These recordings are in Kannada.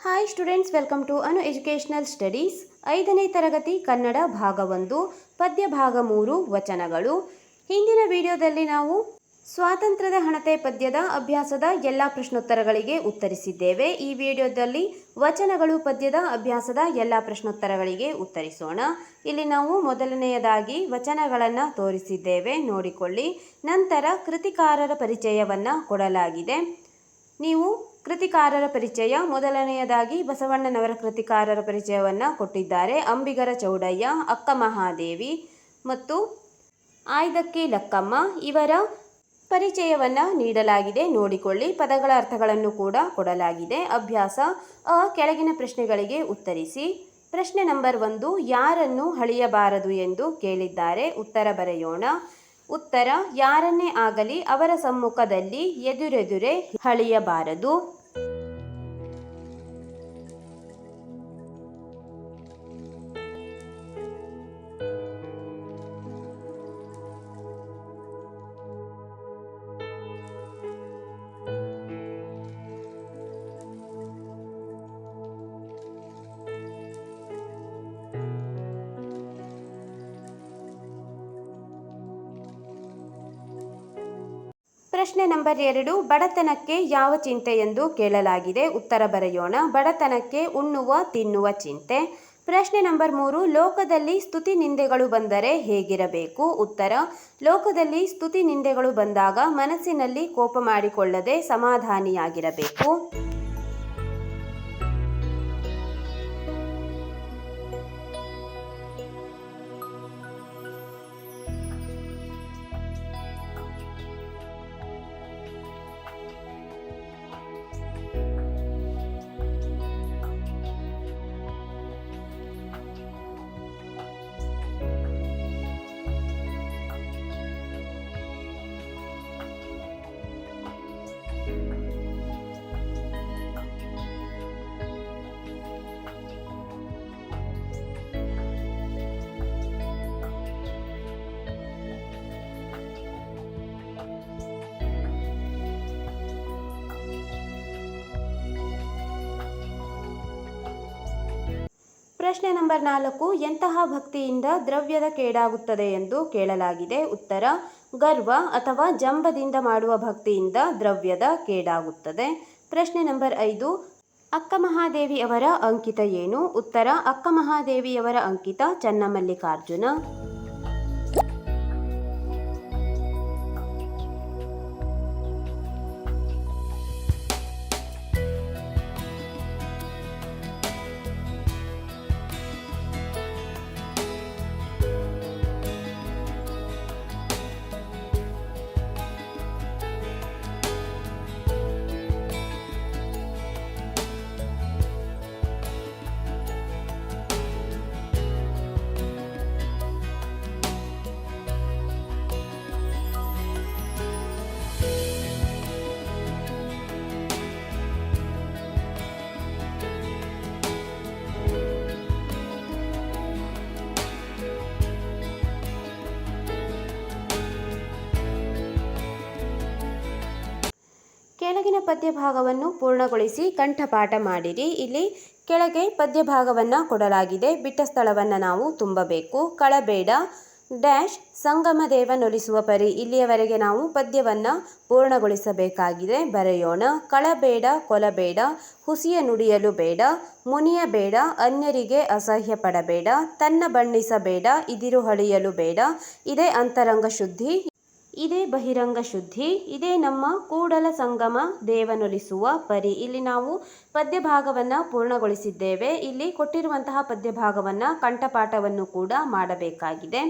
Hi students, welcome to Anu educational studies. 5ನೇ ತರಗತಿ ಕನ್ನಡ ಭಾಗ 1 ಪದ್ಯ ಭಾಗ 3 ವಚನಗಳು. ಹಿಂದಿನ ವಿಡಿಯೋದಲ್ಲಿ ನಾವು ಸ್ವಾತಂತ್ರ್ಯದ ಹಣತೆ ಪದ್ಯದ ಅಭ್ಯಾಸದ ಎಲ್ಲ ಪ್ರಶ್ನೋತ್ತರಗಳಿಗೆ ಉತ್ತರಿಸಿದ್ದೇವೆ. ಈ ವಿಡಿಯೋದಲ್ಲಿ ವಚನಗಳು ಪದ್ಯದ ಅಭ್ಯಾಸದ ಎಲ್ಲ ಪ್ರಶ್ನೋತ್ತರಗಳಿಗೆ ಉತ್ತರಿಸೋಣ. ಇಲ್ಲಿ ನಾವು ಮೊದಲನೆಯದಾಗಿ ವಚನಗಳನ್ನು ತೋರಿಸಿದ್ದೇವೆ, ನೋಡಿಕೊಳ್ಳಿ. ನಂತರ ಕೃತಿಕಾರರ ಪರಿಚಯವನ್ನು ಕೊಡಲಾಗಿದೆ. ನೀವು ಕೃತಿಕಾರರ ಪರಿಚಯ, ಮೊದಲನೆಯದಾಗಿ ಬಸವಣ್ಣನವರ ಕೃತಿಕಾರರ ಪರಿಚಯವನ್ನು ಕೊಟ್ಟಿದ್ದಾರೆ. ಅಂಬಿಗರ ಚೌಡಯ್ಯ, ಅಕ್ಕ ಮಹಾದೇವಿ ಮತ್ತು ಆಯ್ದಕ್ಕಿ ಲಕ್ಕಮ್ಮ ಇವರ ಪರಿಚಯವನ್ನು ನೀಡಲಾಗಿದೆ, ನೋಡಿಕೊಳ್ಳಿ. ಪದಗಳ ಅರ್ಥಗಳನ್ನು ಕೂಡ ಕೊಡಲಾಗಿದೆ. ಅಭ್ಯಾಸ ಕೆಳಗಿನ ಪ್ರಶ್ನೆಗಳಿಗೆ ಉತ್ತರಿಸಿ. ಪ್ರಶ್ನೆ ನಂಬರ್ 1, ಯಾರನ್ನು ಹಳಿಯಬಾರದು ಎಂದು ಕೇಳಿದ್ದಾರೆ. ಉತ್ತರ ಬರೆಯೋಣ. ಉತ್ತರ: ಯಾರನ್ನೇ ಆಗಲಿ ಅವರ ಸಮ್ಮುಖದಲ್ಲಿ ಎದುರೆದುರೇ ಹಳಿಯಬಾರದು. ಪ್ರಶ್ನೆ ನಂಬರ್ 2, ಬಡತನಕ್ಕೆ ಯಾವ ಚಿಂತೆ ಎಂದು ಕೇಳಲಾಗಿದೆ. ಉತ್ತರ ಬರೆಯೋಣ. ಬಡತನಕ್ಕೆ ಉಣ್ಣುವ ತಿನ್ನುವ ಚಿಂತೆ. ಪ್ರಶ್ನೆ ನಂಬರ್ 3, ಲೋಕದಲ್ಲಿ ಸ್ತುತಿ ನಿಂದೆಗಳು ಬಂದರೆ ಹೇಗಿರಬೇಕು. ಉತ್ತರ: ಲೋಕದಲ್ಲಿ ಸ್ತುತಿ ನಿಂದೆಗಳು ಬಂದಾಗ ಮನಸ್ಸಿನಲ್ಲಿ ಕೋಪ ಮಾಡಿಕೊಳ್ಳದೆ ಸಮಾಧಾನಿಯಾಗಿರಬೇಕು. ಪ್ರಶ್ನೆ ನಂಬರ್ 4, ಎಂತಹ ಭಕ್ತಿಯಿಂದ ದ್ರವ್ಯದ ಕೇಡಾಗುತ್ತದೆ ಎಂದು ಕೇಳಲಾಗಿದೆ. ಉತ್ತರ: ಗರ್ವ ಅಥವಾ ಜಂಬದಿಂದ ಮಾಡುವ ಭಕ್ತಿಯಿಂದ ದ್ರವ್ಯದ ಕೇಡಾಗುತ್ತದೆ. ಪ್ರಶ್ನೆ ನಂಬರ್ 5, ಅಕ್ಕ ಮಹಾದೇವಿಯವರ ಅಂಕಿತ ಏನು. ಉತ್ತರ: ಅಕ್ಕ ಮಹಾದೇವಿಯವರ ಅಂಕಿತ ಚನ್ನಮಲ್ಲಿಕಾರ್ಜುನ. ಕೆಳಗಿನ ಪದ್ಯಭಾಗವನ್ನು ಪೂರ್ಣಗೊಳಿಸಿ ಕಂಠಪಾಠ ಮಾಡಿರಿ. ಇಲ್ಲಿ ಕೆಳಗೆ ಪದ್ಯಭಾಗವನ್ನು ಕೊಡಲಾಗಿದೆ. ಬಿಟ್ಟ ಸ್ಥಳವನ್ನು ನಾವು ತುಂಬಬೇಕು. ಕಳಬೇಡ ಡ್ಯಾಶ್ ಸಂಗಮ ದೇವನೊಲಿಸುವ ಪರಿ. ಇಲ್ಲಿಯವರೆಗೆ ನಾವು ಪದ್ಯವನ್ನು ಪೂರ್ಣಗೊಳಿಸಬೇಕಾಗಿದೆ, ಬರೆಯೋಣ. ಕಳಬೇಡ ಕೊಲಬೇಡ, ಹುಸಿಯ ನುಡಿಯಲು ಬೇಡ, ಮುನಿಯಬೇಡ, ಅನ್ಯರಿಗೆ ಅಸಹ್ಯ ಪಡಬೇಡ, ತನ್ನ ಬಣ್ಣಿಸಬೇಡ, ಇದಿರು ಹಳಿಯಲು ಬೇಡ. ಇದೇ ಅಂತರಂಗ ಶುದ್ಧಿ, ಇದೇ ಬಹಿರಂಗ ಶುದ್ಧಿ, ಇದೇ ನಮ್ಮ ಕೂಡಲ ಸಂಗಮ ದೇವನೊಲಿಸುವ ಪರಿ. ಇಲ್ಲಿ ನಾವು ಪದ್ಯಭಾಗವನ್ನು ಪೂರ್ಣಗೊಳಿಸಿದ್ದೇವೆ. ಇಲ್ಲಿ ಕೊಟ್ಟಿರುವಂತಹ ಪದ್ಯಭಾಗವನ್ನು ಕಂಠಪಾಠವನ್ನು ಕೂಡ ಮಾಡಬೇಕಾಗಿದೆ.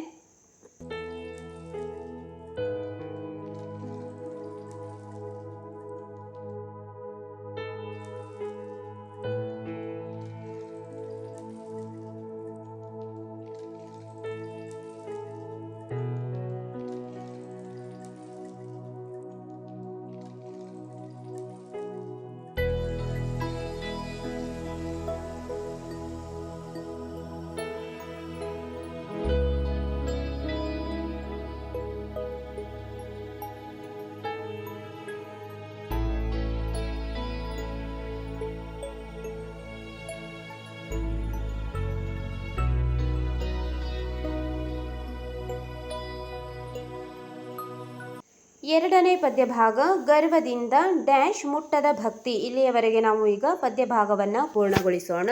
ಎರಡನೇ ಪದ್ಯಭಾಗ ಗರ್ವದಿಂದ ಡ್ಯಾಶ್ ಮುಟ್ಟದ ಭಕ್ತಿ. ಇಲ್ಲಿಯವರೆಗೆ ನಾವು ಈಗ ಪದ್ಯಭಾಗವನ್ನು ಪೂರ್ಣಗೊಳಿಸೋಣ.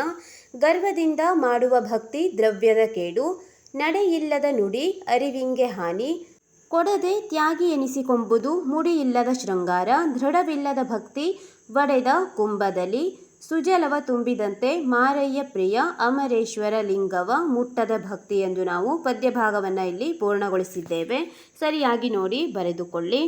ಗರ್ವದಿಂದ ಮಾಡುವ ಭಕ್ತಿ ದ್ರವ್ಯದ ಕೇಡು, ನಡೆಯಿಲ್ಲದ ನುಡಿ ಅರಿವಿಂಗೆ ಹಾನಿ, ಕೊಡದೆ ತ್ಯಾಗಿ ಎನಿಸಿಕೊಂಬುದು ಮುಡಿಯಿಲ್ಲದ ಶೃಂಗಾರ, ದೃಢವಿಲ್ಲದ ಭಕ್ತಿ ಒಡೆದ ಕುಂಭದಲ್ಲಿ, ಸುಜಲವ ತುಂಬಿದಂತೆ ಮಾರಯ್ಯ ಪ್ರಿಯ ಅಮರೇಶ್ವರ ಲಿಂಗವ ಮುಟ್ಟದ ಭಕ್ತಿ ಎಂದು ನಾವು ಪದ್ಯಭಾಗವನ್ನು ಇಲ್ಲಿ ಪೂರ್ಣಗೊಳಿಸಿದ್ದೇವೆ. ಸರಿಯಾಗಿ ನೋಡಿ ಬರೆದುಕೊಳ್ಳಿ.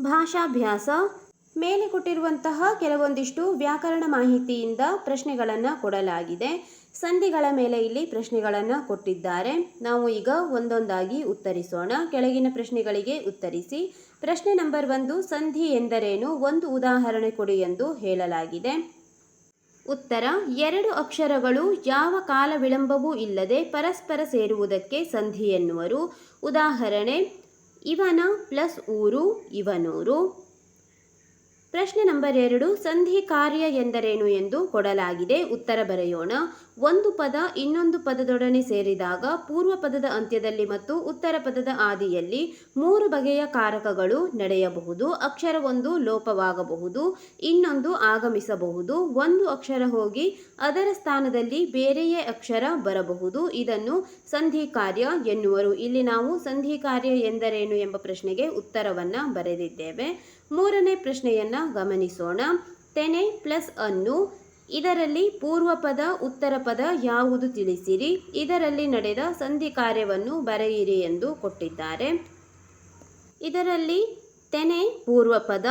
ಭಾಷಾಭ್ಯಾಸ. ಮೇಲೆ ಕೊಟ್ಟಿರುವಂತಹ ಕೆಲವೊಂದಿಷ್ಟು ವ್ಯಾಕರಣ ಮಾಹಿತಿಯಿಂದ ಪ್ರಶ್ನೆಗಳನ್ನು ಕೊಡಲಾಗಿದೆ. ಸಂಧಿಗಳ ಮೇಲೆ ಇಲ್ಲಿ ಪ್ರಶ್ನೆಗಳನ್ನು ಕೊಟ್ಟಿದ್ದಾರೆ. ನಾವು ಈಗ ಒಂದೊಂದಾಗಿ ಉತ್ತರಿಸೋಣ. ಕೆಳಗಿನ ಪ್ರಶ್ನೆಗಳಿಗೆ ಉತ್ತರಿಸಿ. ಪ್ರಶ್ನೆ ನಂಬರ್ 1, ಸಂಧಿ ಎಂದರೇನು? ಒಂದು ಉದಾಹರಣೆ ಕೊಡಿ ಎಂದು ಹೇಳಲಾಗಿದೆ. ಉತ್ತರ: ಎರಡು ಅಕ್ಷರಗಳು ಯಾವ ಕಾಲ ವಿಳಂಬವೂ ಇಲ್ಲದೆ ಪರಸ್ಪರ ಸೇರುವುದಕ್ಕೆ ಸಂಧಿ ಎನ್ನುವರು. ಉದಾಹರಣೆ: ಇವನ ಪ್ಲಸ್ ಊರು ಇವನೂರು. ಪ್ರಶ್ನೆ ನಂಬರ್ 2, ಸಂಧಿ ಕಾರ್ಯ ಎಂದರೇನು ಎಂದು ಕೊಡಲಾಗಿದೆ. ಉತ್ತರ ಬರೆಯೋಣ. ಒಂದು ಪದ ಇನ್ನೊಂದು ಪದದೊಡನೆ ಸೇರಿದಾಗ ಪೂರ್ವ ಪದದ ಅಂತ್ಯದಲ್ಲಿ ಮತ್ತು ಉತ್ತರ ಪದದ ಆದಿಯಲ್ಲಿ 3 ಬಗೆಯ ಕಾರಕಗಳು ನಡೆಯಬಹುದು. ಅಕ್ಷರವೊಂದು ಲೋಪವಾಗಬಹುದು, ಇನ್ನೊಂದು ಆಗಮಿಸಬಹುದು, ಒಂದು ಅಕ್ಷರ ಹೋಗಿ ಅದರ ಸ್ಥಾನದಲ್ಲಿ ಬೇರೆಯೇ ಅಕ್ಷರ ಬರಬಹುದು. ಇದನ್ನು ಸಂಧಿ ಕಾರ್ಯ ಎನ್ನುವರು. ಇಲ್ಲಿ ನಾವು ಸಂಧಿ ಕಾರ್ಯ ಎಂದರೇನು ಎಂಬ ಪ್ರಶ್ನೆಗೆ ಉತ್ತರವನ್ನು ಬರೆದಿದ್ದೇವೆ. ಮೂರನೇ ಪ್ರಶ್ನೆಯನ್ನು ಗಮನಿಸೋಣ. ತೆನೆ ಪ್ಲಸ್ ಅನ್ನು, ಇದರಲ್ಲಿ ಪೂರ್ವ ಪದ ಉತ್ತರ ಪದ ಯಾವುದು ತಿಳಿಸಿರಿ. ಇದರಲ್ಲಿ ನಡೆದ ಸಂಧಿ ಕಾರ್ಯವನ್ನು ಬರೆಯಿರಿ ಎಂದು ಕೊಟ್ಟಿದ್ದಾರೆ. ಇದರಲ್ಲಿ ತೆನೆ ಪೂರ್ವ ಪದ,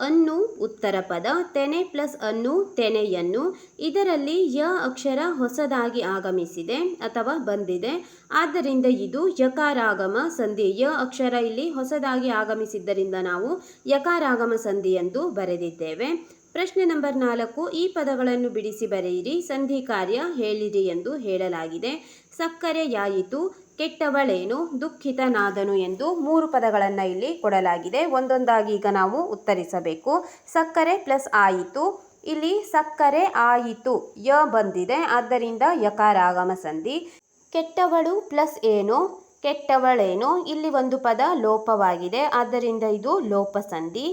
ಅನ್ನು ಉತ್ತರ ಪದ. ತೆನೆ ಪ್ಲಸ್ ಅನ್ನು ತೆನೆಯನ್ನು. ಇದರಲ್ಲಿ ಯ ಅಕ್ಷರ ಹೊಸದಾಗಿ ಆಗಮಿಸಿದೆ ಅಥವಾ ಬಂದಿದೆ, ಆದ್ದರಿಂದ ಇದು ಯಕಾರಾಗಮ ಸಂಧಿ. ಯ ಅಕ್ಷರ ಇಲ್ಲಿ ಹೊಸದಾಗಿ ಆಗಮಿಸಿದ್ದರಿಂದ ನಾವು ಯಕಾರಾಗಮ ಸಂಧಿ ಎಂದು ಬರೆದಿದ್ದೇವೆ. ಪ್ರಶ್ನೆ ನಂಬರ್ 4, ಈ ಪದಗಳನ್ನು ಬಿಡಿಸಿ ಬರೆಯಿರಿ, ಸಂಧಿ ಕಾರ್ಯ ಹೇಳಿರಿ ಎಂದು ಹೇಳಲಾಗಿದೆ. ಸಕ್ಕರೆಯಾಯಿತು, ಕೆಟ್ಟವಳೇನು, ದುಃಖಿತನಾದನು ಎಂದು 3 ಪದಗಳನ್ನು ಇಲ್ಲಿ ಕೊಡಲಾಗಿದೆ. ಒಂದೊಂದಾಗಿ ಈಗ ನಾವು ಉತ್ತರಿಸಬೇಕು. ಸಕ್ಕರೆ ಪ್ಲಸ್ ಆಯಿತು, ಇಲ್ಲಿ ಸಕ್ಕರೆ ಆಯಿತು, ಯ ಬಂದಿದೆ, ಆದ್ದರಿಂದ ಯಕಾರಾಗಮ ಸಂಧಿ. ಕೆಟ್ಟವಳು ಪ್ಲಸ್ ಏನು, ಕೆಟ್ಟವಳೇನು, ಇಲ್ಲಿ ಒಂದು ಪದ ಲೋಪವಾಗಿದೆ, ಆದ್ದರಿಂದ ಇದು ಲೋಪ ಸಂಧಿ.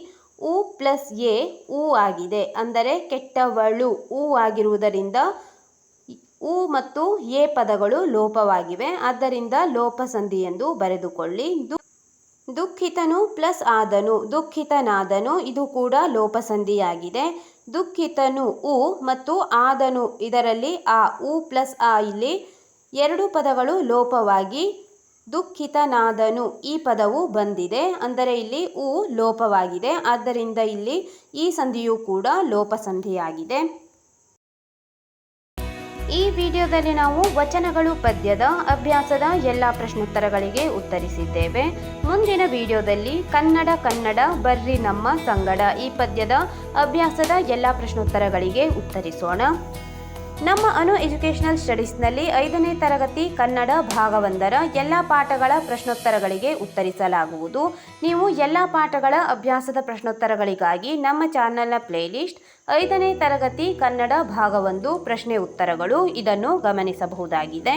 ಉ ಪ್ಲಸ್ ಎ ಊ ಆಗಿದೆ, ಅಂದರೆ ಕೆಟ್ಟವಳು ಊ ಆಗಿರುವುದರಿಂದ ಉ ಮತ್ತು ಎ ಪದಗಳು ಲೋಪವಾಗಿವೆ, ಆದ್ದರಿಂದ ಲೋಪ ಸಂಧಿ ಎಂದು ಬರೆದುಕೊಳ್ಳಿ. ದುಃಖಿತನು ಪ್ಲಸ್ ಆದನು, ದುಃಖಿತನಾದನು, ಇದು ಕೂಡ ಲೋಪ ಸಂಧಿಯಾಗಿದೆ. ದುಃಖಿತನು ಉ ಮತ್ತು ಆದನು, ಇದರಲ್ಲಿ ಆ ಉ ಪ್ಲಸ್ ಆ ಇಲ್ಲಿ 2 ಪದಗಳು ಲೋಪವಾಗಿ ದುಃಖಿತನಾದನು ಈ ಪದವು ಬಂದಿದೆ, ಅಂದರೆ ಇಲ್ಲಿ ಉ ಲೋಪವಾಗಿದೆ, ಆದ್ದರಿಂದ ಇಲ್ಲಿ ಈ ಸಂಧಿಯು ಕೂಡ ಲೋಪ ಸಂಧಿಯಾಗಿದೆ. ಈ ವಿಡಿಯೋದಲ್ಲಿ ನಾವು ವಚನಗಳು ಪದ್ಯದ ಅಭ್ಯಾಸದ ಎಲ್ಲ ಪ್ರಶ್ನೋತ್ತರಗಳಿಗೆ ಉತ್ತರಿಸಿದ್ದೇವೆ. ಮುಂದಿನ ವಿಡಿಯೋದಲ್ಲಿ ಕನ್ನಡ ಬರ್ರಿ ನಮ್ಮ ಸಂಗಡ ಈ ಪದ್ಯದ ಅಭ್ಯಾಸದ ಎಲ್ಲ ಪ್ರಶ್ನೋತ್ತರಗಳಿಗೆ ಉತ್ತರಿಸೋಣ. ನಮ್ಮ ಅನು ಎಜುಕೇಷನಲ್ ಸ್ಟಡೀಸ್ನಲ್ಲಿ 5ನೇ ತರಗತಿ ಕನ್ನಡ ಭಾಗ 1ರ ಎಲ್ಲ ಪಾಠಗಳ ಪ್ರಶ್ನೋತ್ತರಗಳಿಗೆ ಉತ್ತರಿಸಲಾಗುವುದು. ನೀವು ಎಲ್ಲ ಪಾಠಗಳ ಅಭ್ಯಾಸದ ಪ್ರಶ್ನೋತ್ತರಗಳಿಗಾಗಿ ನಮ್ಮ ಚಾನಲ್ನ ಪ್ಲೇಲಿಸ್ಟ್ 5ನೇ ತರಗತಿ ಕನ್ನಡ ಭಾಗ 1 ಪ್ರಶ್ನೆ ಉತ್ತರಗಳು ಇದನ್ನು ಗಮನಿಸಬಹುದಾಗಿದೆ.